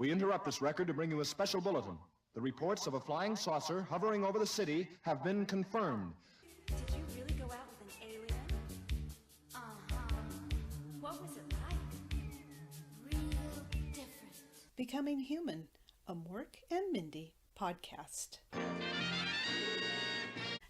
We interrupt this record to bring you a special bulletin. The reports of a flying saucer hovering over the city have been confirmed. Did you really go out with an alien? Uh-huh. What was it like? Real different. Becoming Human, a Mork and Mindy podcast.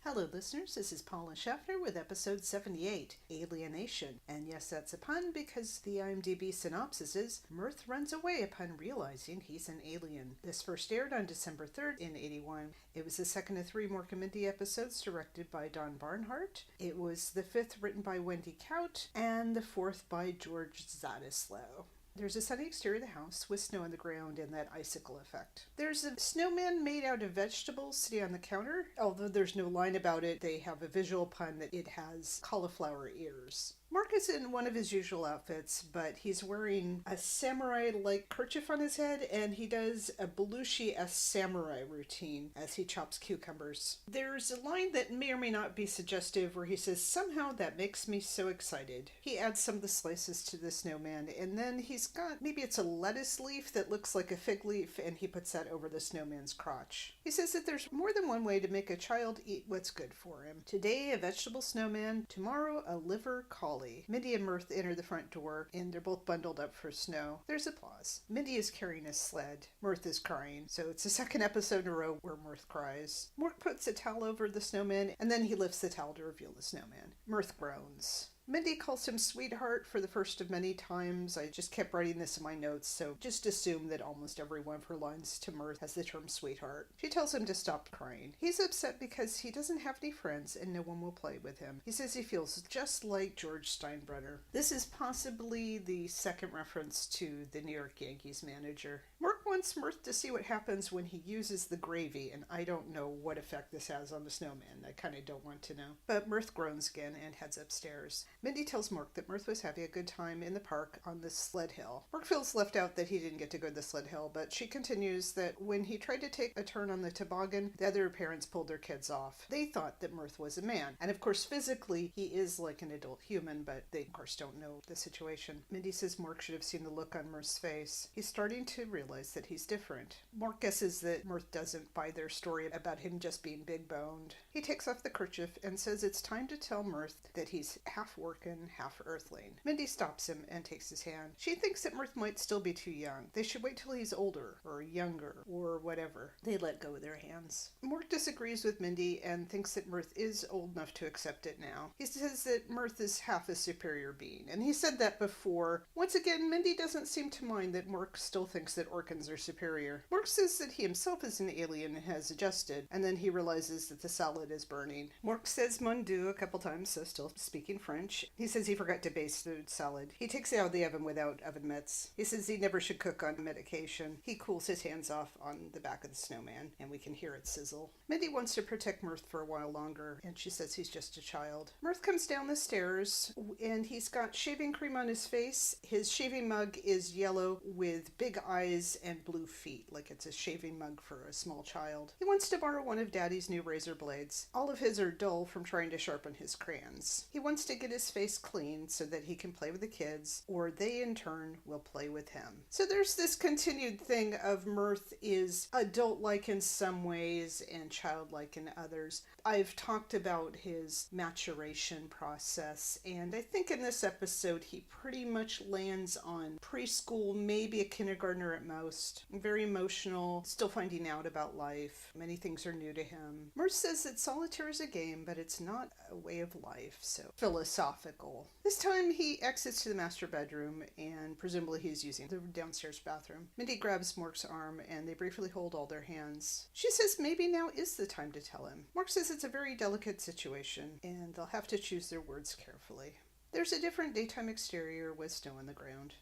Hello listeners, this is Paula Schaffner with episode 78, Alienation. And yes, that's a pun because the IMDb synopsis is, Mearth runs away upon realizing he's an alien. This first aired on December 3rd in 81. It was the second of three Mork Mindy episodes directed by Don Barnhart. It was the fifth written by Wendy Kaut and the fourth by George Zadislow. There's a sunny exterior of the house with snow on the ground and that icicle effect. There's a snowman made out of vegetables sitting on the counter. Although there's no line about it, they have a visual pun that it has cauliflower ears. Mork is in one of his usual outfits, but he's wearing a samurai-like kerchief on his head, and he does a Belushi-esque samurai routine as he chops cucumbers. There's a line that may or may not be suggestive where he says, "Somehow that makes me so excited." He adds some of the slices to the snowman, and then he's got, maybe it's a lettuce leaf that looks like a fig leaf, and he puts that over the snowman's crotch. He says that there's more than one way to make a child eat what's good for him. Today, a vegetable snowman. Tomorrow, a liver collie. Mindy and Mearth enter the front door, and they're both bundled up for snow. There's applause. Mindy is carrying a sled. Mearth is crying, so it's the second episode in a row where Mearth cries. Mork puts a towel over the snowman, and then he lifts the towel to reveal the snowman. Mearth groans. Mindy calls him sweetheart for the first of many times. I just kept writing this in my notes, so just assume that almost every one of her lines to Mearth has the term sweetheart. She tells him to stop crying. He's upset because he doesn't have any friends and no one will play with him. He says he feels just like George Steinbrenner. This is possibly the second reference to the New York Yankees manager. Mork wants Mearth to see what happens when he uses the gravy, and I don't know what effect this has on the snowman. I kind of don't want to know. But Mearth groans again and heads upstairs. Mindy tells Mork that Mearth was having a good time in the park on the sled hill. Mork feels left out that he didn't get to go to the sled hill, but she continues that when he tried to take a turn on the toboggan, the other parents pulled their kids off. They thought that Mearth was a man. And of course, physically, he is like an adult human, but they, of course, don't know the situation. Mindy says Mork should have seen the look on Mearth's face. He's starting to realize that he's different. Mork guesses that Mearth doesn't buy their story about him just being big-boned. He takes off the kerchief and says it's time to tell Mearth that he's half working, half earthling. Mindy stops him and takes his hand. She thinks that Mearth might still be too young. They should wait till he's older, or younger, or whatever. They let go of their hands. Mork disagrees with Mindy and thinks that Mearth is old enough to accept it now. He says that Mearth is half a superior being, and he said that before. Once again, Mindy doesn't seem to mind that Mork still thinks that Orkans are superior. Mork says that he himself is an alien and has adjusted, and then he realizes that the salad is burning. Mork says mon Dieu a couple times, so still speaking French. He says he forgot to baste the salad. He takes it out of the oven without oven mitts. He says he never should cook on medication. He cools his hands off on the back of the snowman, and we can hear it sizzle. Mindy wants to protect Mearth for a while longer, and she says he's just a child. Mearth comes down the stairs, and he's got shaving cream on his face. His shaving mug is yellow with big eyes and blue feet, like it's a shaving mug for a small child. He wants to borrow one of Daddy's new razor blades. All of his are dull from trying to sharpen his crayons. He wants to get his face clean so that he can play with the kids, or they in turn will play with him. So there's this continued thing of Mearth is adult-like in some ways and childlike in others. I've talked about his maturation process, and I think in this episode he pretty much lands on preschool, maybe a kindergartner at most. Very emotional, still finding out about life. Many things are new to him. Mearth says that solitaire is a game, but it's not a way of life, so philosophical. This time he exits to the master bedroom, and presumably he's using the downstairs bathroom. Mindy grabs Mork's arm, and they briefly hold all their hands. She says maybe now is the time to tell him. Mork says it's a very delicate situation, and they'll have to choose their words carefully. There's a different daytime exterior with snow on the ground.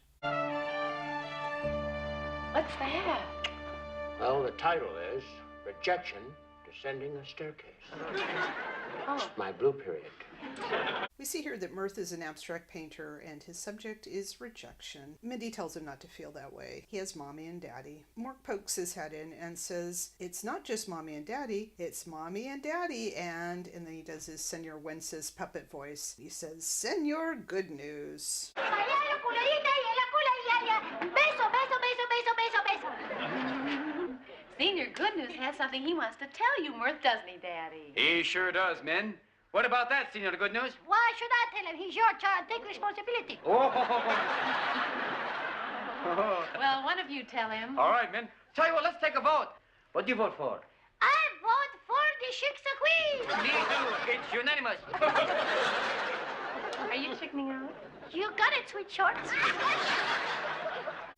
What's that? Well, the title is Rejection Descending a Staircase. Oh. My blue period. We see here that Mearth is an abstract painter and his subject is rejection. Mindy tells him not to feel that way. He has mommy and daddy. Mork pokes his head in and says, it's not just mommy and daddy, it's mommy and daddy, and then he does his Senor Wences puppet voice. He says, Senor Good News. Beso, beso, beso, beso, beso, beso. has something he wants to tell you, Mearth, doesn't he, Daddy? He sure does, Min. What about that, Senor Good News? Why should I tell him? He's your child. Take responsibility. Oh. Well, one of you tell him. All right, Min. Tell you what, let's take a vote. What do you vote for? I vote for the Shiksa Queen. Me too. It's unanimous. Are you chickening out? You got it, sweet shorts.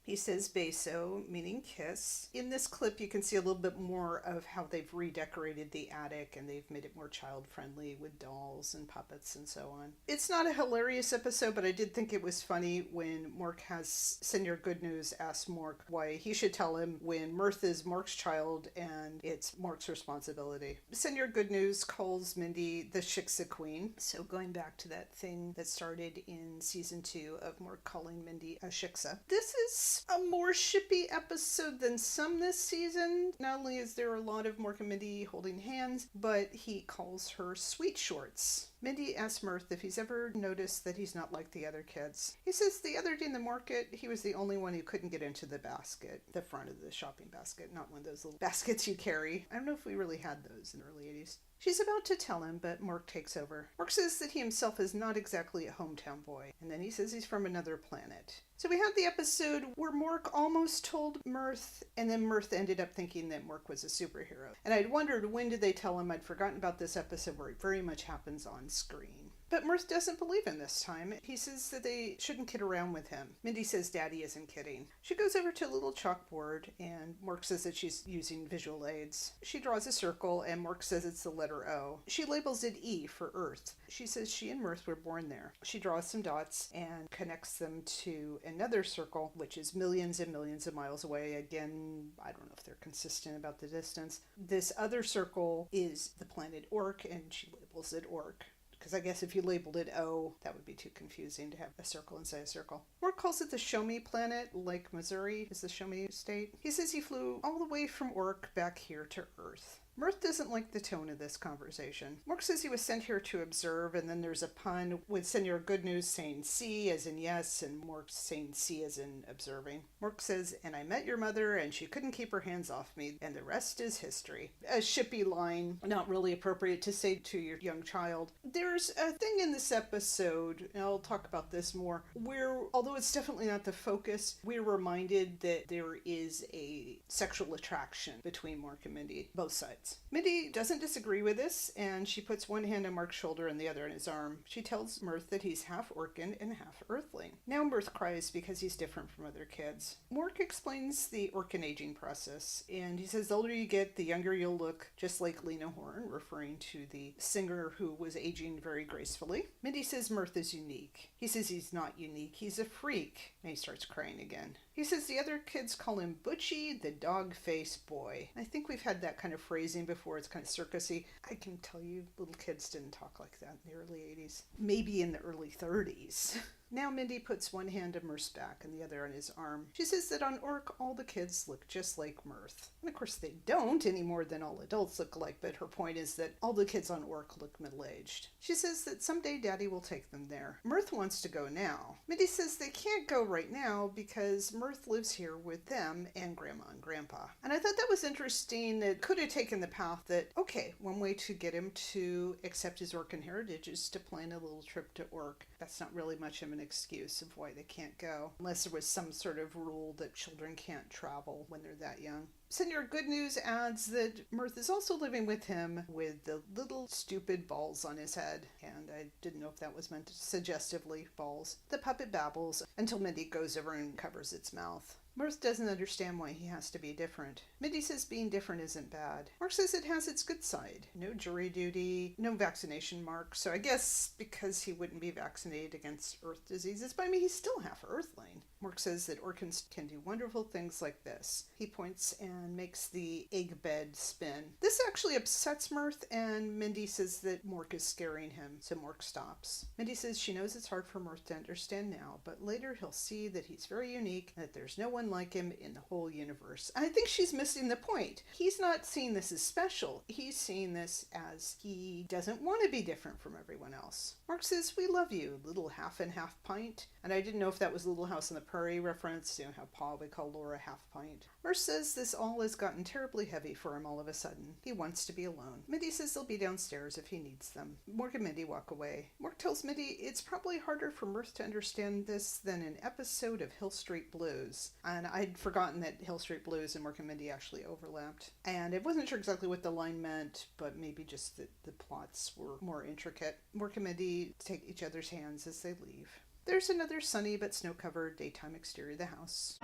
He says beso, meaning kiss. In this clip, you can see a little bit more of how they've redecorated the attic and they've made it more child-friendly with dolls and puppets and so on. It's not a hilarious episode, but I did think it was funny when Mork has Senor Good News ask Mork why he should tell him when Mearth is Mork's child and it's Mork's responsibility. Senor Good News calls Mindy the Shiksa Queen. So going back to that thing that started in season 2 of Mork calling Mindy a Shiksa. This is a more shippy episode than some this season. Not only is there a lot of Mork and Mindy holding hands, but he calls her Sweet Shorts. Mindy asks Mearth if he's ever noticed that he's not like the other kids. He says the other day in the market, he was the only one who couldn't get into the basket, the front of the shopping basket, not one of those little baskets you carry. I don't know if we really had those in the early 80s. She's about to tell him, but Mork takes over. Mork says that he himself is not exactly a hometown boy, and then he says he's from another planet. So we have the episode where Mork almost told Mearth, and then Mearth ended up thinking that Mork was a superhero. And I'd wondered, when did they tell him? I'd forgotten about this episode where it very much happens on screen. But Mearth doesn't believe him this time. He says that they shouldn't kid around with him. Mindy says Daddy isn't kidding. She goes over to a little chalkboard, and Mork says that she's using visual aids. She draws a circle, and Mork says it's the letter O. She labels it E for Earth. She says she and Mearth were born there. She draws some dots and connects them to another circle, which is millions and millions of miles away. Again, I don't know if they're consistent about the distance. This other circle is the planet Orc, and she labels it Orc. Because I guess if you labeled it O, that would be too confusing to have a circle inside a circle. Mork calls it the Show Me planet, like Missouri is the Show Me state. He says he flew all the way from Orc back here to Earth. Mearth doesn't like the tone of this conversation. Mork says he was sent here to observe, and then there's a pun with Senor Good News saying see as in yes, and Mork saying see as in observing. Mork says, and I met your mother, and she couldn't keep her hands off me, and the rest is history. A shippy line, not really appropriate to say to your young child. There's a thing in this episode, and I'll talk about this more, where, although it's definitely not the focus, we're reminded that there is a sexual attraction between Mork and Mindy, both sides. Mindy doesn't disagree with this, and she puts one hand on Mark's shoulder and the other on his arm. She tells Mearth that he's half Orcan and half Earthling. Now Mearth cries because he's different from other kids. Mork explains the Orcan aging process, and he says the older you get, the younger you'll look, just like Lena Horne, referring to the singer who was aging very gracefully. Mindy says Mearth is unique. He says he's not unique, he's a freak, and he starts crying again. He says the other kids call him Butchie, the dog-faced boy. I think we've had that kind of phrasing before. It's kind of circusy. I can tell you little kids didn't talk like that in the early 80s. Maybe in the early 30s. Now Mindy puts one hand on Mearth's back and the other on his arm. She says that on Orc, all the kids look just like Mearth. And of course they don't any more than all adults look alike, but her point is that all the kids on Orc look middle-aged. She says that someday Daddy will take them there. Mearth wants to go now. Mindy says they can't go right now because Mearth lives here with them and Grandma and Grandpa. And I thought that was interesting. That could have taken the path that, okay, one way to get him to accept his Orcan heritage is to plan a little trip to Orc. That's not really much of an excuse of why they can't go, unless there was some sort of rule that children can't travel when they're that young. Senor Good News adds that Mearth is also living with him with the little stupid balls on his head, and I didn't know if that was meant suggestively, balls. The puppet babbles until Mindy goes over and covers its mouth. Mearth doesn't understand why he has to be different. Mindy says being different isn't bad. Mork says it has its good side. No jury duty, no vaccination mark, so I guess because he wouldn't be vaccinated against Earth diseases, but I mean, he's still half Earthling. Mork says that Orcans can do wonderful things like this. He points and makes the egg bed spin. This actually upsets Mearth, and Mindy says that Mork is scaring him, so Mork stops. Mindy says she knows it's hard for Mearth to understand now, but later he'll see that he's very unique, and that there's no one like him in the whole universe. And I think she's missing the point. He's not seeing this as special. He's seeing this as he doesn't want to be different from everyone else. Mork says, we love you, little half and half pint. And I didn't know if that was Little House on the Prairie reference, how Pa would call Laura Half Pint. Mearth says this all has gotten terribly heavy for him all of a sudden. He wants to be alone. Mindy says they'll be downstairs if he needs them. Mork and Mindy walk away. Mork tells Mindy it's probably harder for Mearth to understand this than an episode of Hill Street Blues. And I'd forgotten that Hill Street Blues and Mork and Mindy actually overlapped. And I wasn't sure exactly what the line meant, but maybe just that the plots were more intricate. Mork and Mindy take each other's hands as they leave. There's another sunny but snow-covered daytime exterior of the house.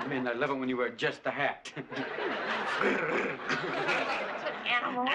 Man, I love it when you wear just the hat. Animal.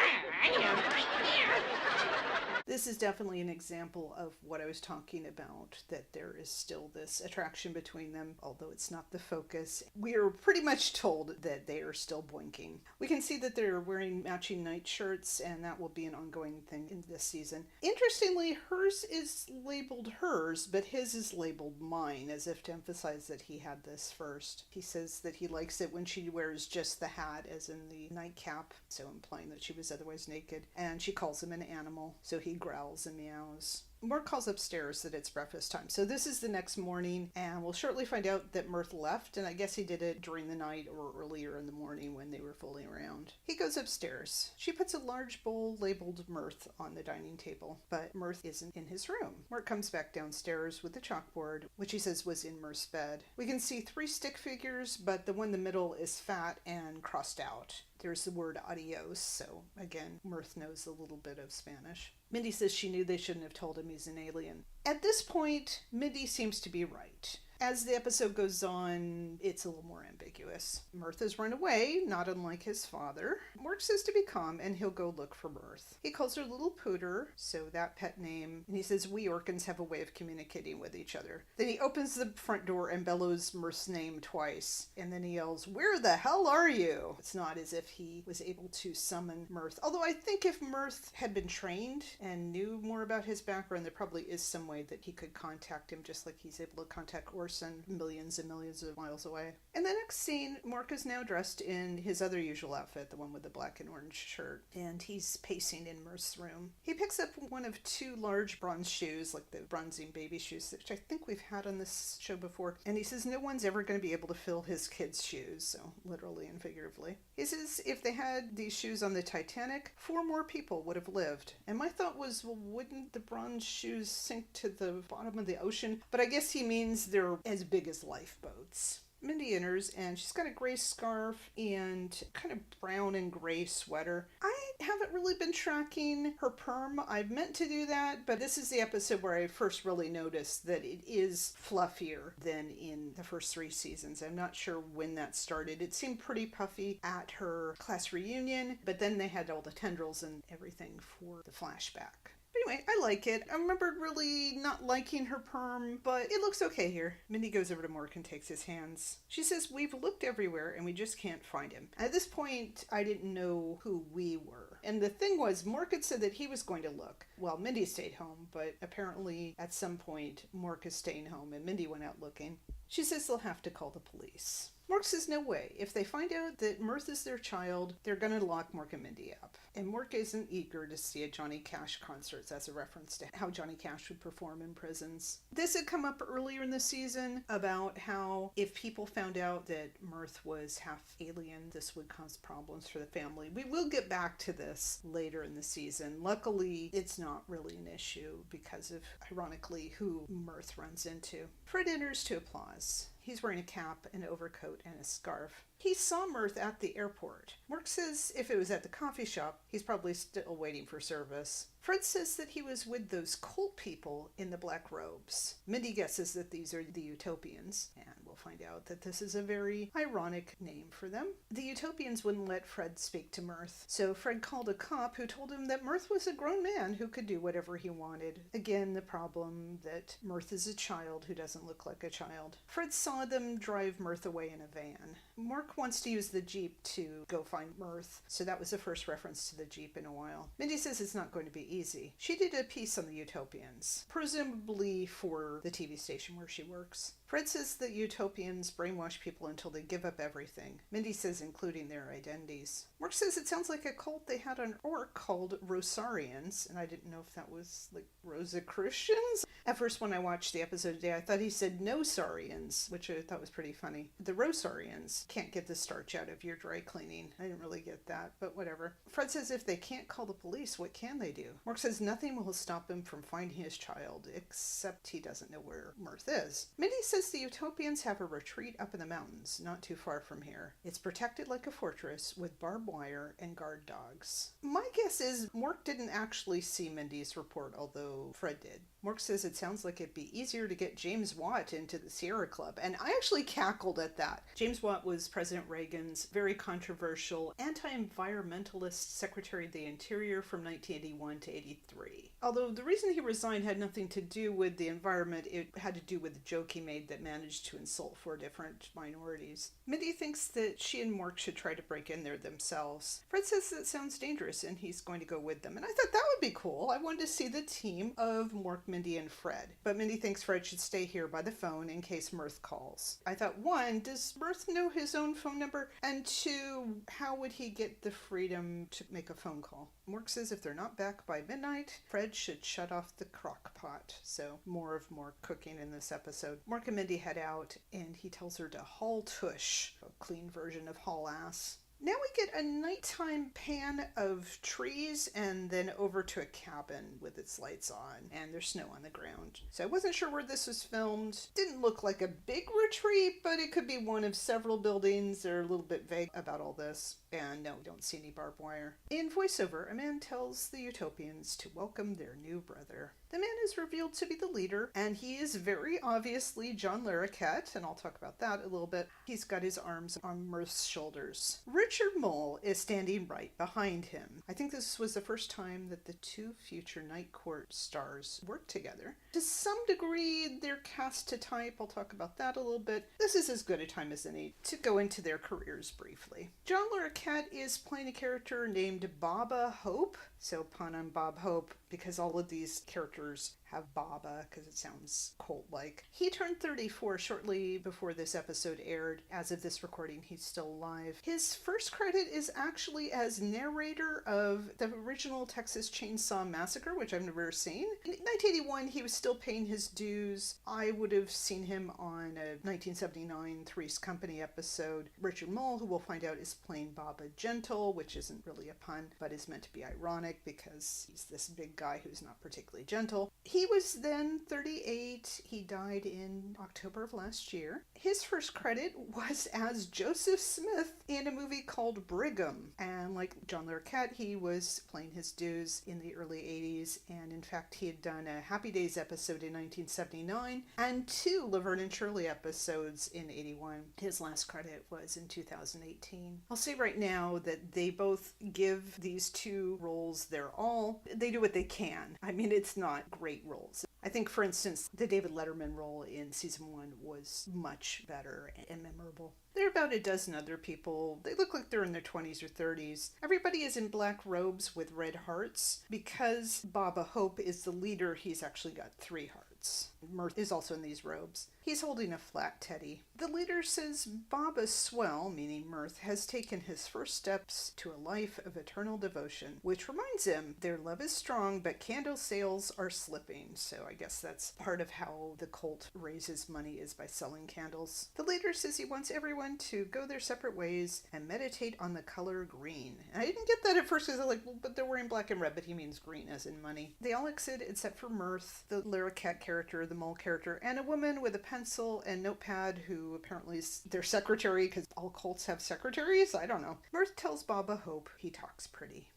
This is definitely an example of what I was talking about, that there is still this attraction between them, although it's not the focus. We are pretty much told that they are still boinking. We can see that they're wearing matching nightshirts, and that will be an ongoing thing in this season. Interestingly, hers is labeled hers, but his is labeled mine, as if to emphasize that he had this first. He says that he likes it when she wears just the hat, as in the nightcap, so implying that she was otherwise naked, and she calls him an animal, so he growls and meows. Mork calls upstairs that it's breakfast time. So this is the next morning, and we'll shortly find out that Mearth left, and I guess he did it during the night or earlier in the morning when they were fooling around. He goes upstairs. She puts a large bowl labeled Mearth on the dining table, but Mearth isn't in his room. Mork comes back downstairs with the chalkboard, which he says was in Mearth's bed. We can see 3 stick figures, but the one in the middle is fat and crossed out. There's the word adios, so again, Mearth knows a little bit of Spanish. Mindy says she knew they shouldn't have told him he's an alien. At this point, Mindy seems to be right. As the episode goes on, it's a little more ambiguous. Mearth has run away, not unlike his father. Mork says to be calm, and he'll go look for Mearth. He calls her Little Pooter, so that pet name, and he says we Orcans have a way of communicating with each other. Then he opens the front door and bellows Mearth's name twice, and then he yells, "Where the hell are you?" It's not as if he was able to summon Mearth, although I think if Mearth had been trained and knew more about his background, there probably is some way that he could contact him, just like he's able to contact Orson millions and millions of miles away. In the next scene, Mork is now dressed in his other usual outfit, the one with the black and orange shirt, and he's pacing in Mearth's room. He picks up one of 2 large bronze shoes, like the bronzing baby shoes, which I think we've had on this show before, and he says no one's ever going to be able to fill his kids' shoes, so literally and figuratively. He says if they had these shoes on the Titanic, 4 more people would have lived. And my thought was, well, wouldn't the bronze shoes sink to the bottom of the ocean? But I guess he means they're as big as lifeboats. Mindy enters, and she's got a gray scarf and kind of brown and gray sweater. I haven't really been tracking her perm. I've meant to do that, but this is the episode where I first really noticed that it is fluffier than in the first 3 seasons. I'm not sure when that started. It seemed pretty puffy at her class reunion, but then they had all the tendrils and everything for the flashback. Anyway, I like it. I remembered really not liking her perm, but it looks okay here. Mindy goes over to Mork and takes his hands. She says, we've looked everywhere and we just can't find him. At this point, I didn't know who we were. And the thing was, Mork had said that he was going to look. Well, Mindy stayed home, but apparently at some point, Mork is staying home and Mindy went out looking. She says they'll have to call the police. Mork says no way. If they find out that Mearth is their child, they're going to lock Mork and Mindy up. And Mork isn't eager to see a Johnny Cash concert as a reference to how Johnny Cash would perform in prisons. This had come up earlier in the season about how if people found out that Mearth was half alien, this would cause problems for the family. We will get back to this later in the season. Luckily, it's not really an issue because of, ironically, who Mearth runs into. Fred enters to applause. He's wearing a cap, an overcoat, and a scarf. He saw Mearth at the airport. Mork says if it was at the coffee shop, he's probably still waiting for service. Fred says that he was with those cult people in the black robes. Mindy guesses that these are the Utopians, and we'll find out that this is a very ironic name for them. The Utopians wouldn't let Fred speak to Mearth, so Fred called a cop who told him that Mearth was a grown man who could do whatever he wanted. Again, the problem that Mearth is a child who doesn't look like a child. Fred saw them drive Mearth away in a van. Mork Mork wants to use the Jeep to go find Mearth, so that was the first reference to the Jeep in a while. Mindy says it's not going to be easy. She did a piece on the Utopians, presumably for the TV station where she works. Fred says the Utopians brainwash people until they give up everything. Mindy says including their identities. Mork says it sounds like a cult they had on Orc called Rosarians, and I didn't know if that was like Rosicrucians. At first when I watched the episode today, I thought he said No-Sarians, which I thought was pretty funny. The Rosarians can't get the starch out of your dry cleaning. I didn't really get that, but whatever. Fred says if they can't call the police, what can they do? Mork says nothing will stop him from finding his child, except he doesn't know where Mearth is. Mindy says the Utopians have a retreat up in the mountains, not too far from here. It's protected like a fortress with barbed wire and guard dogs. My guess is Mork didn't actually see Mindy's report, although Fred did. Mork says it sounds like it'd be easier to get James Watt into the Sierra Club, and I actually cackled at that. James Watt was President Reagan's very controversial anti-environmentalist Secretary of the Interior from 1981 to 83. Although the reason he resigned had nothing to do with the environment, it had to do with the joke he made that managed to insult 4 different minorities. Mindy thinks that she and Mork should try to break in there themselves. Fred says that sounds dangerous and he's going to go with them, and I thought that would be cool. I wanted to see the team of Mork, Mindy, and Fred. But Mindy thinks Fred should stay here by the phone in case Mearth calls. I thought, 1, does Mearth know his own phone number? And 2, how would he get the freedom to make a phone call? Mork says if they're not back by midnight, Fred should shut off the crock pot. So more of Mork cooking in this episode. Mork and Mindy head out and he tells her to haul tush, a clean version of haul ass. Now we get a nighttime pan of trees and then over to a cabin with its lights on, and there's snow on the ground. So I wasn't sure where this was filmed. Didn't look like a big retreat, but it could be one of several buildings. They're a little bit vague about all this. And no, we don't see any barbed wire. In voiceover, a man tells the Utopians to welcome their new brother. The man is revealed to be the leader, and he is very obviously John Larroquette, and I'll talk about that a little bit. He's got his arms on Mearth's shoulders. Richard Mole is standing right behind him. I think this was the first time that the 2 future Night Court stars worked together. To some degree, they're cast to type. I'll talk about that a little bit. This is as good a time as any to go into their careers briefly. John Larroquette is playing a character named Baba Hope. So pun on Bob Hope, because all of these characters have Baba, because it sounds cult-like. He turned 34 shortly before this episode aired. As of this recording, he's still alive. His first credit is actually as narrator of the original Texas Chainsaw Massacre, which I've never seen. In 1981, he was still paying his dues. I would have seen him on a 1979 Three's Company episode. Richard Mole, who we'll find out is playing Baba Gentle, which isn't really a pun, but is meant to be ironic because he's this big guy who's not particularly gentle. He was then 38. He died in October of last year. His first credit was as Joseph Smith in a movie called Brigham. And like John Larroquette, he was playing his dues in the early 80s. And in fact, he had done a Happy Days episode in 1979 and 2 Laverne and Shirley episodes in 81. His last credit was in 2018. I'll say right now that they both give these 2 roles their all. They do what they can. I mean, it's not great roles. I think, for instance, the David Letterman role in season 1 was much better and memorable. There are about a dozen other people. They look like they're in their 20s or 30s. Everybody is in black robes with red hearts. Because Baba Hope is the leader, he's actually got 3 hearts. Mearth is also in these robes. He's holding a flat teddy. The leader says Baba Swell, meaning Mearth, has taken his first steps to a life of eternal devotion, which reminds him their love is strong, but candle sales are slipping. So I guess that's part of how the cult raises money, is by selling candles. The leader says he wants everyone to go their separate ways and meditate on the color green. And I didn't get that at first because I was like, well, but they're wearing black and red, but he means green as in money. They all exit except for Mearth, the Larroquette character, the Mole character, and a woman with a pencil and notepad who apparently is their secretary, because all cults have secretaries? I don't know. Mearth tells Baba Hope he talks pretty.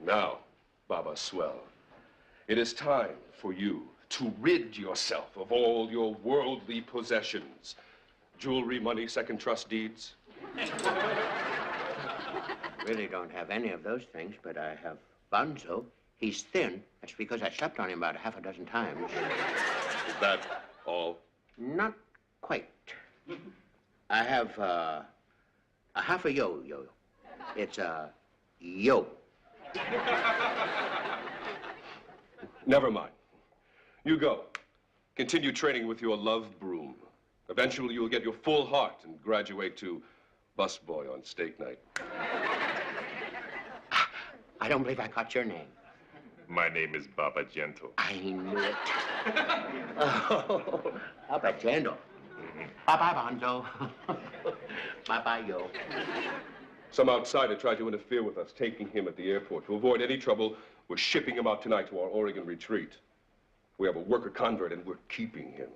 Now, Baba Swell, it is time for you to rid yourself of all your worldly possessions. Jewelry, money, second trust deeds. Really don't have any of those things, but I have Bonzo. He's thin. That's because I slept on him about 6 times. Is that all? Not quite. I have A half a yo-yo. It's a yo. Never mind. You go. Continue training with your love broom. Eventually, you'll get your full heart and graduate to busboy on steak night. I don't believe I caught your name. My name is Baba Gentle. I knew it. Oh, Papa Gentle. Bye-bye, Bonzo. Bye-bye, yo. Some outsider tried to interfere with us, taking him at the airport. To avoid any trouble, we're shipping him out tonight to our Oregon retreat. We have a worker convert, and we're keeping him.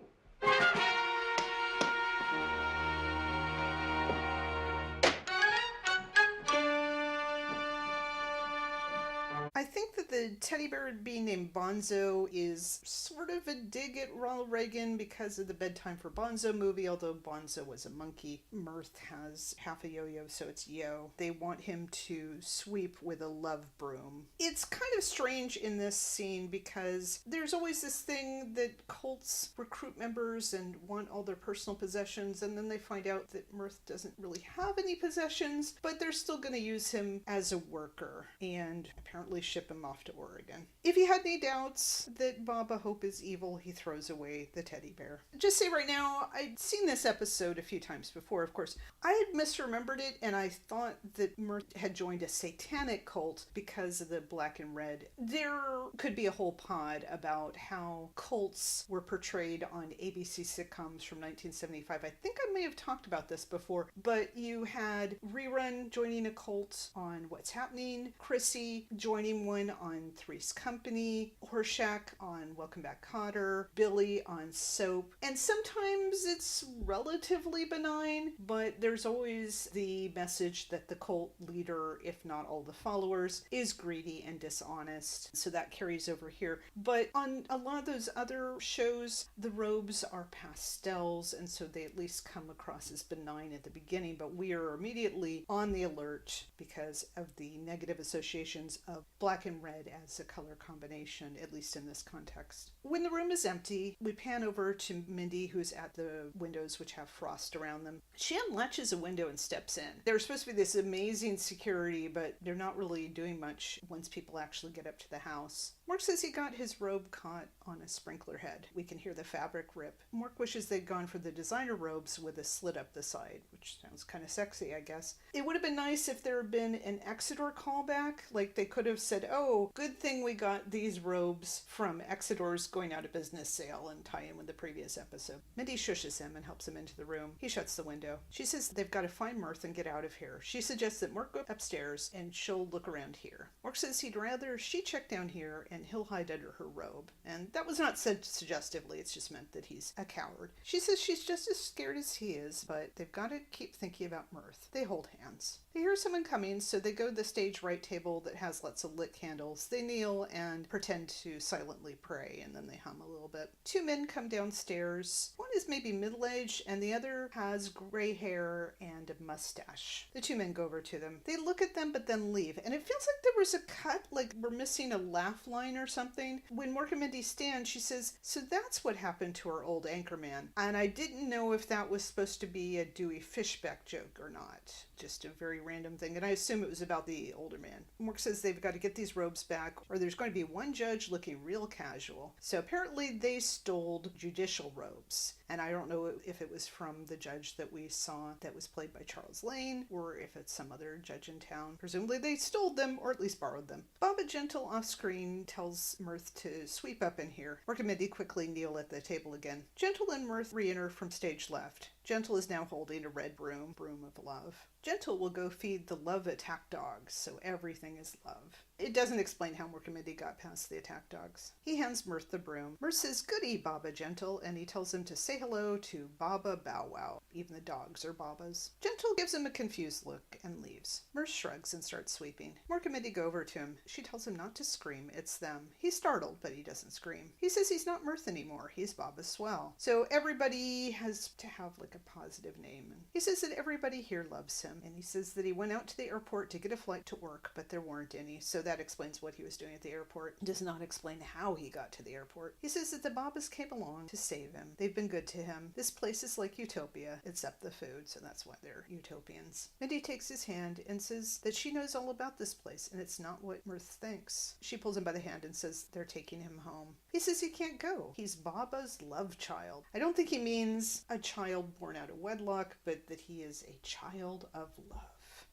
I think that the teddy bear being named Bonzo is sort of a dig at Ronald Reagan because of the Bedtime for Bonzo movie, although Bonzo was a monkey. Mearth has half a yo-yo, so it's yo. They want him to sweep with a love broom. It's kind of strange in this scene because there's always this thing that cults recruit members and want all their personal possessions, and then they find out that Mearth doesn't really have any possessions, but they're still going to use him as a worker and apparently ship him off to Oregon. If he had any doubts that Baba Hope is evil, he throws away the teddy bear. Just say right now, I'd seen this episode a few times before, of course. I had misremembered it, and I thought that Mearth had joined a satanic cult because of the black and red. There could be a whole pod about how cults were portrayed on ABC sitcoms from 1975. I think I may have talked about this before, but you had Rerun joining a cult on What's Happening, Chrissy joining one on Three's Company, Horshack on Welcome Back Kotter, Billy on Soap, and sometimes it's relatively benign, but there's always the message that the cult leader, if not all the followers, is greedy and dishonest, so that carries over here. But on a lot of those other shows, the robes are pastels, and so they at least come across as benign at the beginning, but we are immediately on the alert because of the negative associations of black and red as a color combination, at least in this context. When the room is empty, we pan over to Mindy, who's at the windows which have frost around them. She unlatches a window and steps in. There's supposed to be this amazing security, but they're not really doing much once people actually get up to the house. Mork says he got his robe caught on a sprinkler head. We can hear the fabric rip. Mork wishes they'd gone for the designer robes with a slit up the side, which sounds kind of sexy, I guess. It would have been nice if there had been an Exeter callback, like they could have said, oh, good thing we got these robes from Exeter's going out of business sale, and tie in with the previous episode. Mindy shushes him and helps him into the room. He shuts the window. She says they've got to find Mearth and get out of here. She suggests that Mork go upstairs and she'll look around here. Mork says he'd rather she check down here and he'll hide under her robe. And that was not said suggestively, it's just meant that he's a coward. She says she's just as scared as he is, but they've got to keep thinking about Mearth. They hold hands. They hear someone coming, so they go to the stage right table that has lots of lit candles. They kneel and pretend to silently pray, and then they hum a little bit. Two men come downstairs. One is maybe middle-aged, and the other has gray hair and a mustache. The two men go over to them. They look at them, but then leave, and it feels like there was a cut, like we're missing a laugh line or something. When Mork and Mindy stand, she says, so that's what happened to our old anchorman. And I didn't know if that was supposed to be a Dewey Fishback joke or not. Just a very random thing, and I assume it was about the older man. Mork says they've got to get these robes back, or there's going to be one judge looking real casual. So apparently they stole judicial robes, and I don't know if it was from the judge that we saw that was played by Charles Lane, or if it's some other judge in town. Presumably they stole them, or at least borrowed them. Baba Gentle off-screen tells Mearth to sweep up in here. Mork and Mindy quickly kneel at the table again. Gentle and Mearth re-enter from stage left. Gentle is now holding a red broom of love. Gentle will go feed the love attack dogs, so everything is love. It doesn't explain how Mork and Mindy got past the attack dogs. He hands Mearth the broom. Mearth says, goody, Baba Gentle, and he tells him to say hello to Baba Bow Wow. Even the dogs are Babas. Gentle gives him a confused look and leaves. Mearth shrugs and starts sweeping. Mork and Mindy go over to him. She tells him not to scream. It's them. He's startled, but he doesn't scream. He says he's not Mearth anymore. He's Baba Swell. So everybody has to have like a positive name. And he says that everybody here loves him, and he says that he went out to the airport to get a flight to work, but there weren't any, so that explains what he was doing at the airport. It does not explain how he got to the airport. He says that the Babas came along to save him. They've been good to him. This place is like utopia, except the food, so that's why they're utopians. Mindy takes his hand and says that she knows all about this place, and it's not what Mearth thinks. She pulls him by the hand and says they're taking him home. He says he can't go. He's Baba's love child. I don't think he means a child born out of wedlock, but that he is a child of love.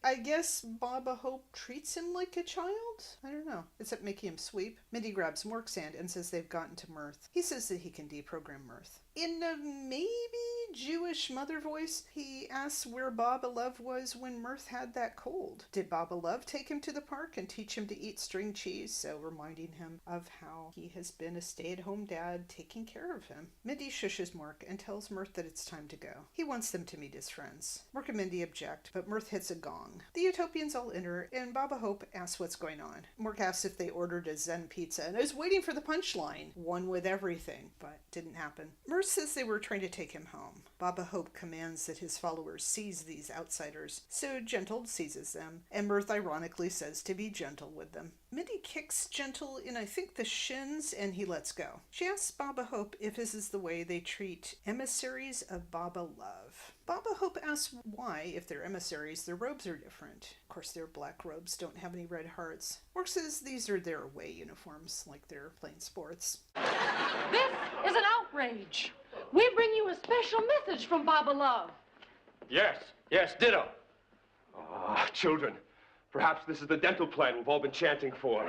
I guess Baba Hope treats him like a child? I don't know. Except making him sweep. Mindy grabs Mork's hand and says they've gotten to Mearth. He says that he can deprogram Mearth. In a maybe Jewish mother voice, he asks where Baba Love was when Mearth had that cold. Did Baba Love take him to the park and teach him to eat string cheese, so reminding him of how he has been a stay-at-home dad taking care of him? Mindy shushes Mork and tells Mearth that it's time to go. He wants them to meet his friends. Mork and Mindy object, but Mearth hits a gong. The Utopians all enter, and Baba Hope asks what's going on. Mork asks if they ordered a Zen pizza, and I was waiting for the punchline. One with everything, but didn't happen. Mearth says they were trying to take him home. Baba Hope commands that his followers seize these outsiders, so Gentle seizes them, and Mearth ironically says to be gentle with them. Mindy kicks Gentle in, I think, the shins, and he lets go. She asks Baba Hope if this is the way they treat emissaries of Baba Love. Baba Hope asks why, if they're emissaries, their robes are different. Of course, their black robes don't have any red hearts. Mork says these are their away uniforms, like they're playing sports. This is an outrage. We bring you a special message from Baba Love. Yes, ditto. Ah, children, perhaps this is the dental plan we've all been chanting for.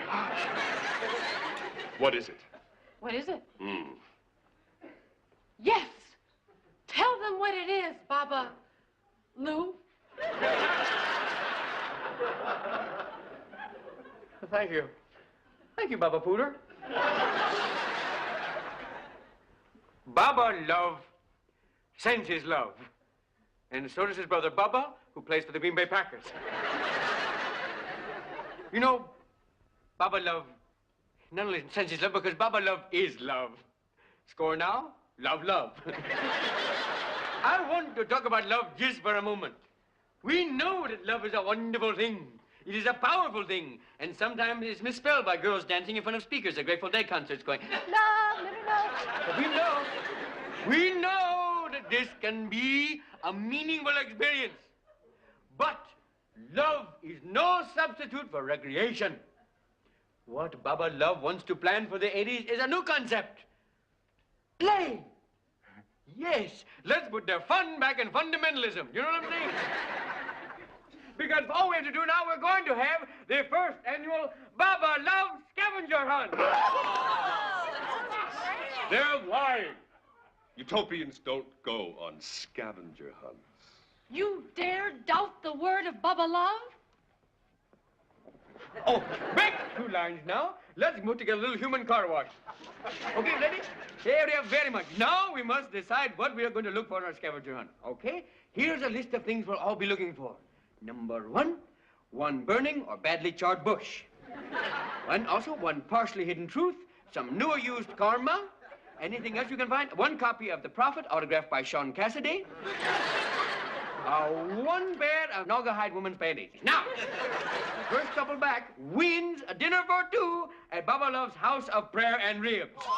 What is it? What is it? Yes. Tell them what it is, Baba Lou. Thank you. Thank you, Baba Pooter. Baba Love sends his love. And so does his brother Bubba, who plays for the Green Bay Packers. You know, Baba Love not only sends his love, because Baba Love is love. Score now? Love, love. I want to talk about love just for a moment. We know that love is a wonderful thing. It is a powerful thing. And sometimes it's misspelled by girls dancing in front of speakers at Grateful Dead concerts going, love, little love. But we know that this can be a meaningful experience. But love is no substitute for recreation. What Baba Love wants to plan for the 80s is a new concept. Play. Yes, let's put the fun back in fundamentalism. You know what I'm saying? Because all we have to do now, we're going to have the first annual Baba Love scavenger hunt. They're lying. Utopians don't go on scavenger hunts. You dare doubt the word of Baba Love? Oh, back 2 lines now. Let's move to get a little human car wash. Okay, ready? Area very much. Now we must decide what we are going to look for in our scavenger hunt. Okay? Here's a list of things we'll all be looking for. Number 1, one burning or badly charred bush. Also one partially hidden truth, some new or used karma, anything else you can find. 1 copy of The Prophet, autographed by Sean Cassidy. 1 pair of Naugahyde woman's panties. Now, first couple back wins a dinner for 2 at Baba Love's House of Prayer and Ribs. So,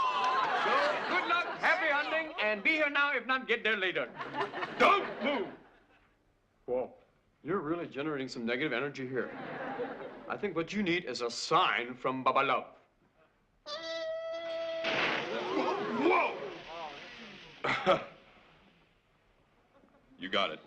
good luck, happy hunting, and be here now. If not, get there later. Don't move. Whoa, you're really generating some negative energy here. I think what you need is a sign from Baba Love. Whoa! You got it.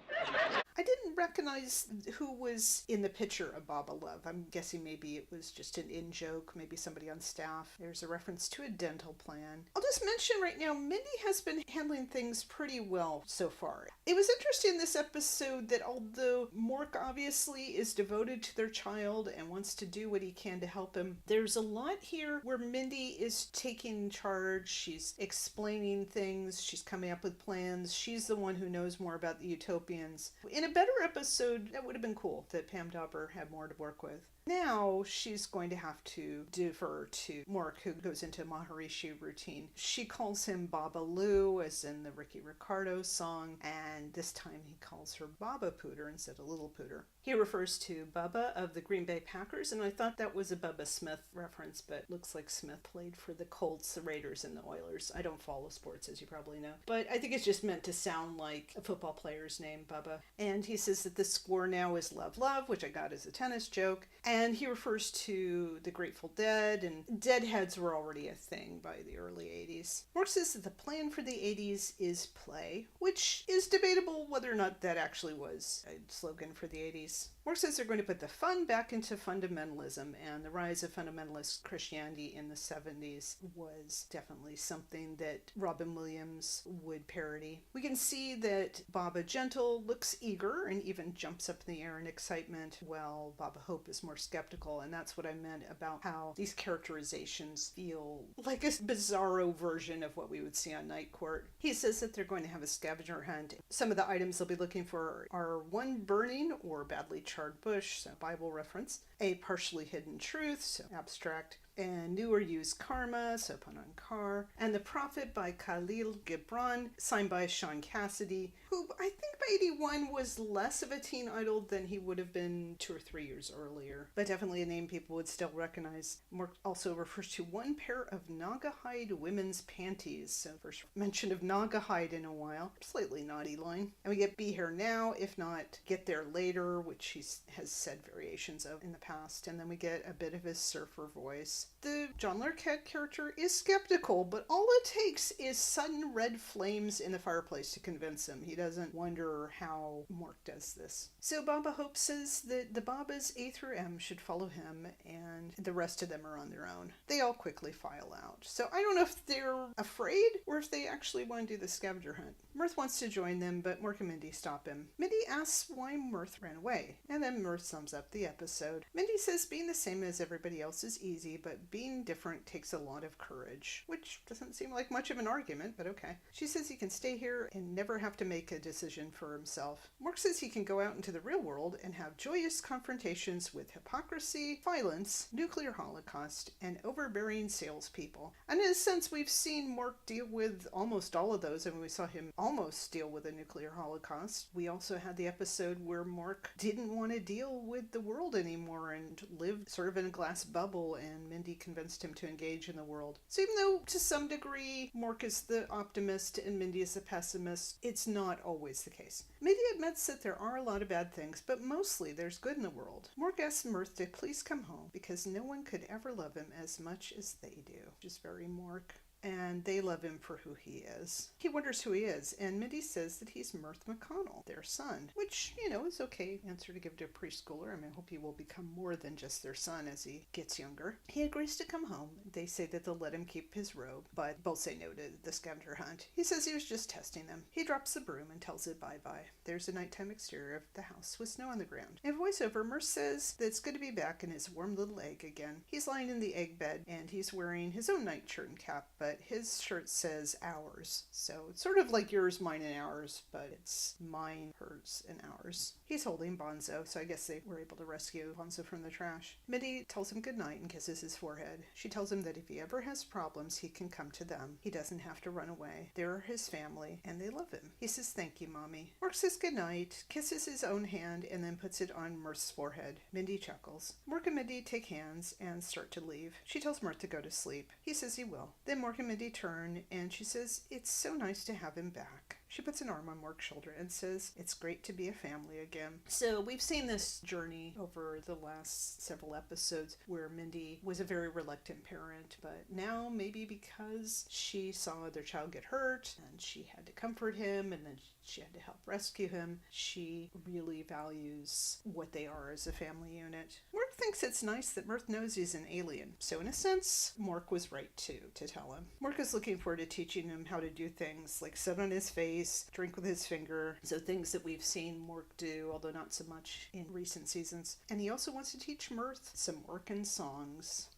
I didn't recognize who was in the picture of Baba Love. I'm guessing maybe it was just an in-joke, maybe somebody on staff. There's a reference to a dental plan. I'll just mention right now, Mindy has been handling things pretty well so far. It was interesting in this episode that although Mork obviously is devoted to their child and wants to do what he can to help him, there's a lot here where Mindy is taking charge. She's explaining things. She's coming up with plans. She's the one who knows more about the Utopians. In a better episode, that would have been cool that Pam Dauber had more to work with. Now she's going to have to defer to Mork, who goes into Maharishi routine. She calls him Baba Lou, as in the Ricky Ricardo song, and this time he calls her Baba Pooter instead of Little Pooter. He refers to Bubba of the Green Bay Packers, and I thought that was a Bubba Smith reference, but looks like Smith played for the Colts, the Raiders, and the Oilers. I don't follow sports, as you probably know, but I think it's just meant to sound like a football player's name, Bubba. And he says that the score now is love, love, which I got as a tennis joke, and he refers to the Grateful Dead, and Deadheads were already a thing by the early 80s. Mork says that the plan for the 80s is play, which is debatable whether or not that actually was a slogan for the 80s. Mork says they're going to put the fun back into fundamentalism, and the rise of fundamentalist Christianity in the 70s was definitely something that Robin Williams would parody. We can see that Baba Gentle looks eager and even jumps up in the air in excitement, while Baba Hope is more skeptical, and that's what I meant about how these characterizations feel like a bizarro version of what we would see on Night Court. He says that they're going to have a scavenger hunt. Some of the items they'll be looking for are one burning or badly charred bush, so Bible reference, a partially hidden truth, so abstract, and new or used karma, so pun on car, and The Prophet by Khalil Gibran, signed by Sean Cassidy, who I think by 81 was less of a teen idol than he would have been 2 or 3 years earlier, but definitely a name people would still recognize. Mork also refers to one pair of Naugahyde women's panties, so first mention of Naugahyde in a while, slightly naughty line. And we get Be Here Now, if not Get There Later, which he has said variations of in the past, and then we get a bit of his surfer voice. The John Larroquette character is skeptical, but all it takes is sudden red flames in the fireplace to convince him. He doesn't wonder how Mork does this. So Baba Hope says that the Babas A through M should follow him, and the rest of them are on their own. They all quickly file out. So I don't know if they're afraid or if they actually want to do the scavenger hunt. Mearth wants to join them, but Mork and Mindy stop him. Mindy asks why Mearth ran away, and then Mearth sums up the episode. Mindy says being the same as everybody else is easy, but being different takes a lot of courage, which doesn't seem like much of an argument, but okay. She says he can stay here and never have to make a decision for himself. Mork says he can go out into the real world and have joyous confrontations with hypocrisy, violence, nuclear holocaust, and overbearing salespeople. And in a sense, we've seen Mork deal with almost all of those. I mean, we saw him almost deal with a nuclear holocaust. We also had the episode where Mork didn't want to deal with the world anymore and lived sort of in a glass bubble, and Mindy convinced him to engage in the world. So even though to some degree Mork is the optimist and Mindy is the pessimist, it's not always the case. Mindy admits that there are a lot of bad things, but mostly there's good in the world. Mork asks Mearth to please come home because no one could ever love him as much as they do, which is very Mork. And they love him for who he is. He wonders who he is, and Mindy says that he's Mearth McConnell, their son, which, is okay answer to give to a preschooler. I mean, I hope he will become more than just their son as he gets younger. He agrees to come home. They say that they'll let him keep his robe, but both say no to the scavenger hunt. He says he was just testing them. He drops the broom and tells it bye-bye. There's a nighttime exterior of the house with snow on the ground. In voiceover, Mearth says that it's good to be back in his warm little egg again. He's lying in the egg bed, and he's wearing his own nightshirt and cap, but his shirt says ours. So it's sort of like yours, mine, and ours, but it's mine, hers, and ours. He's holding Bonzo, so I guess they were able to rescue Bonzo from the trash. Mindy tells him goodnight and kisses his forehead. She tells him that if he ever has problems, he can come to them. He doesn't have to run away. They're his family, and they love him. He says, thank you, Mommy. Mork says goodnight, kisses his own hand, and then puts it on Mearth's forehead. Mindy chuckles. Mork and Mindy take hands and start to leave. She tells Mearth to go to sleep. He says he will. Then Mork and Mindy turn, and she says it's so nice to have him back. She puts an arm on Mork's shoulder and says it's great to be a family again. So we've seen this journey over the last several episodes where Mindy was a very reluctant parent, but now maybe because she saw their child get hurt and she had to comfort him and then she had to help rescue him, she really values what they are as a family unit. Mork thinks it's nice that Mearth knows he's an alien, so in a sense, Mork was right too, to tell him. Mork is looking forward to teaching him how to do things like sit on his face, drink with his finger, so things that we've seen Mork do, although not so much in recent seasons. And he also wants to teach Mearth some Morkin songs.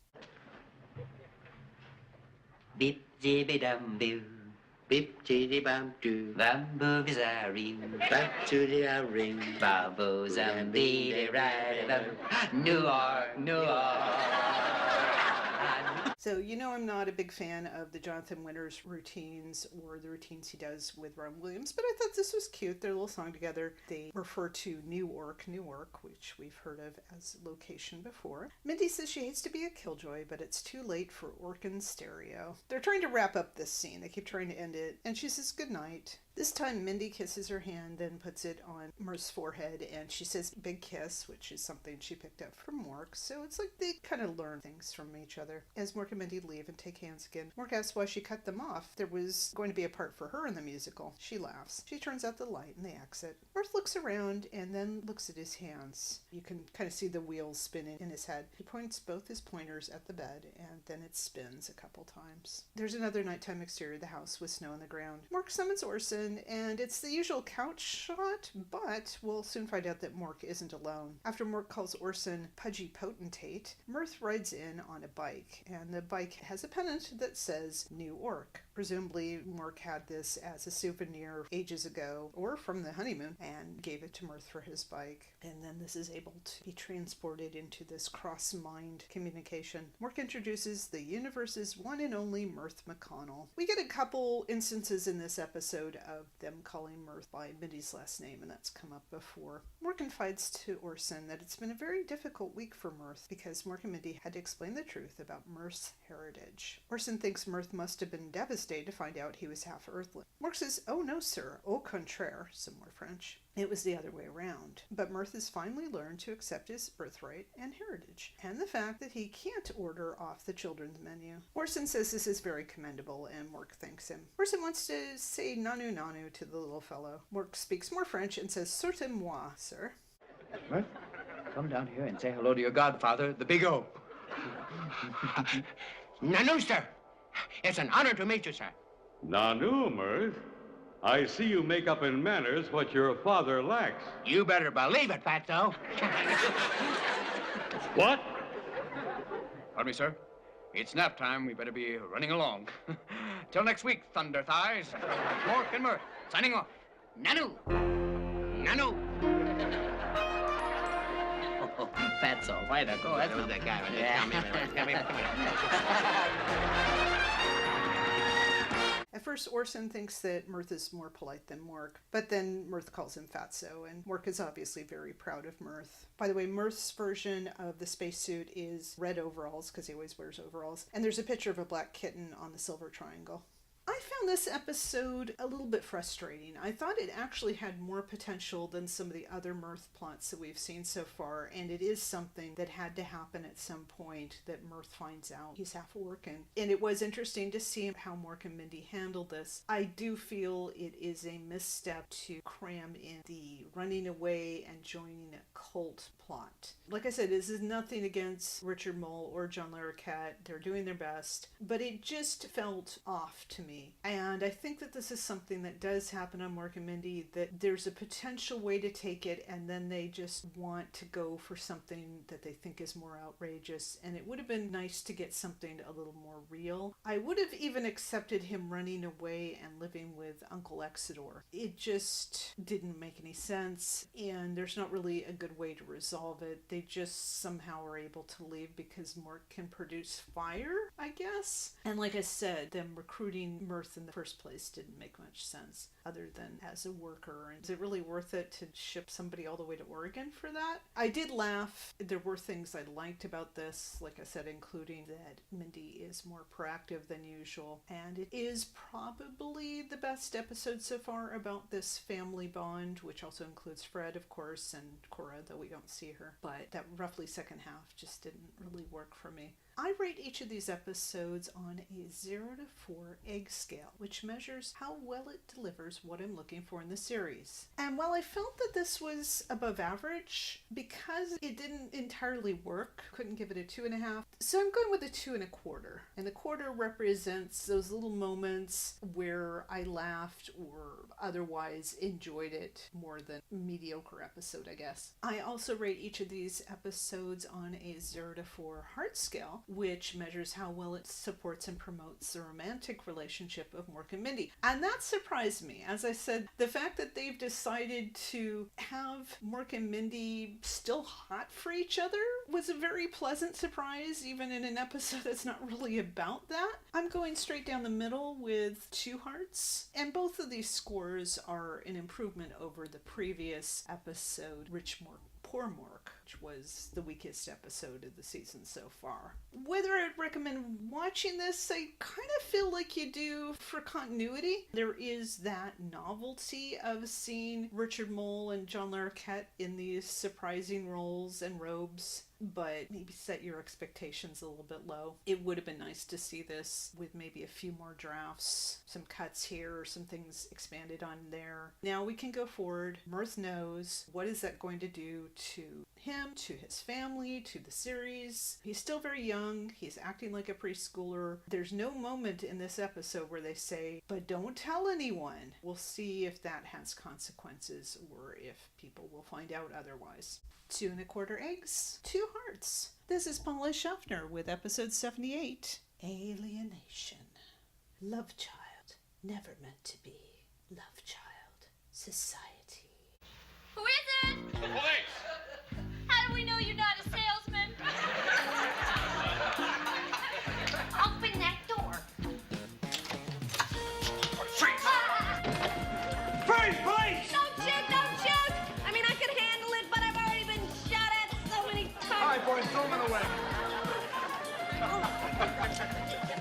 Beep zibby dum boo, Beep chitty bam doo. Bamboo ring. Back to the ring. Babo zambidi radadam. Noir, So, you know, I'm not a big fan of the Jonathan Winters routines or the routines he does with Ron Williams, but I thought this was cute. Their little song together. They refer to Newark, which we've heard of as location before. Mindy says she hates to be a killjoy, but it's too late for Orkin stereo. They're trying to wrap up this scene. They keep trying to end it, and she says goodnight. This time, Mindy kisses her hand, then puts it on Mearth's forehead, and she says big kiss, which is something she picked up from Mork. So it's like they kind of learn things from each other. As Mork and Mindy leave and take hands again, Mork asks why she cut them off. There was going to be a part for her in the musical. She laughs. She turns out the light, and they exit. Mearth looks around and then looks at his hands. You can kind of see the wheels spinning in his head. He points both his pointers at the bed, and then it spins a couple times. There's another nighttime exterior of the house with snow on the ground. Mork summons Orson, and it's the usual couch shot, but we'll soon find out that Mork isn't alone. After Mork calls Orson pudgy potentate, Mearth rides in on a bike, and the bike has a pennant that says New Ork. Presumably, Mork had this as a souvenir ages ago, or from the honeymoon, and gave it to Mearth for his bike. And then this is able to be transported into this cross-mind communication. Mork introduces the universe's one and only Mearth McConnell. We get a couple instances in this episode of them calling Mearth by Mindy's last name, and that's come up before. Mork confides to Orson that it's been a very difficult week for Mearth because Mork and Mindy had to explain the truth about Mearth's heritage. Orson thinks Mearth must have been devastated to find out he was half Earthling. Mork says, "Oh no, sir, au contraire," some more French. It was the other way around. But Mearth has finally learned to accept his birthright and heritage, and the fact that he can't order off the children's menu. Orson says this is very commendable, and Mork thanks him. Orson wants to say nanu nanu to the little fellow. Mork speaks more French and says, "Sortez moi, sir." Mearth, come down here and say hello to your godfather, the Big O. Nanu, sir. It's an honor to meet you, sir. Nanu, Mearth. I see you make up in manners what your father lacks. You better believe it, Fatso. What? Pardon me, sir. It's nap time. We better be running along. Till next week, Thunder Thighs. Mork and Mearth, signing off. Nanu. Nanu. Oh, Fatso, way to go. That was the guy. Come here. At first, Orson thinks that Mearth is more polite than Mork, but then Mearth calls him Fatso, and Mork is obviously very proud of Mearth. By the way, Mearth's version of the spacesuit is red overalls, because he always wears overalls, and there's a picture of a black kitten on the silver triangle. I found this episode a little bit frustrating. I thought it actually had more potential than some of the other Mearth plots that we've seen so far, and it is something that had to happen at some point that Mearth finds out he's half Orkin. And it was interesting to see how Mork and Mindy handled this. I do feel it is a misstep to cram in the running away and joining a cult plot. Like I said, this is nothing against Richard Mole or John Larroquette. They're doing their best, but it just felt off to me. And I think that this is something that does happen on Mork and Mindy, that there's a potential way to take it and then they just want to go for something that they think is more outrageous, and it would have been nice to get something a little more real. I would have even accepted him running away and living with Uncle Exodore. It just didn't make any sense, and there's not really a good way to resolve it. They just somehow are able to leave because Mork can produce fire, I guess. And like I said, them recruiting Mearth in the first place didn't make much sense other than as a worker. And is it really worth it to ship somebody all the way to Oregon for that? I did laugh. There were things I liked about this, like I said, including that Mindy is more proactive than usual, and it is probably the best episode so far about this family bond, which also includes Fred, of course, and Cora, though we don't see her. But that roughly second half just didn't really work for me. I rate each of these episodes on a 0 to 4 egg scale, which measures how well it delivers what I'm looking for in the series. And while I felt that this was above average, because it didn't entirely work, couldn't give it a 2.5, so I'm going with a 2.25. And the quarter represents those little moments where I laughed or otherwise enjoyed it more than a mediocre episode, I guess. I also rate each of these episodes on a 0 to 4 heart scale, Now, which measures how well it supports and promotes the romantic relationship of Mork and Mindy. And that surprised me. As I said, the fact that they've decided to have Mork and Mindy still hot for each other was a very pleasant surprise, even in an episode that's not really about that. I'm going straight down the middle with 2 hearts, and both of these scores are an improvement over the previous episode, Rich Mork, Poor Mork, which was the weakest episode of the season so far. Whether I'd recommend watching this, I kind of feel like you do for continuity. There is that novelty of seeing Richard Mole and John Larroquette in these surprising roles and robes, but maybe set your expectations a little bit low. It would have been nice to see this with maybe a few more drafts, some cuts here, some things expanded on there. Now we can go forward. Mearth knows what is that going to do to him, to his family, to the series. He's still very young. He's acting like a preschooler. There's no moment in this episode where they say, but don't tell anyone. We'll see if that has consequences or if people will find out otherwise. 2 1/4 eggs, 2 hearts. This is Paula Schaffner with episode 78, Alienation. Love child, never meant to be. Love child, society. Who is it? The police! How do we know you're not a salesman? Open that door. Freeze! Freeze, police! Don't shoot, don't shoot! I mean, I could handle it, but I've already been shot at so many times. All right, boys, throw them away.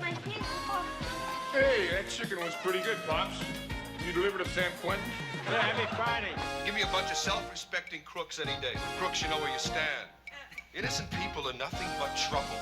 My hands are Hey, that chicken was pretty good, Pops. You delivered to San Quentin? Yeah, happy Friday. Give me a bunch of self-respecting crooks any day. Crooks, you know where you stand. Innocent people are nothing but trouble.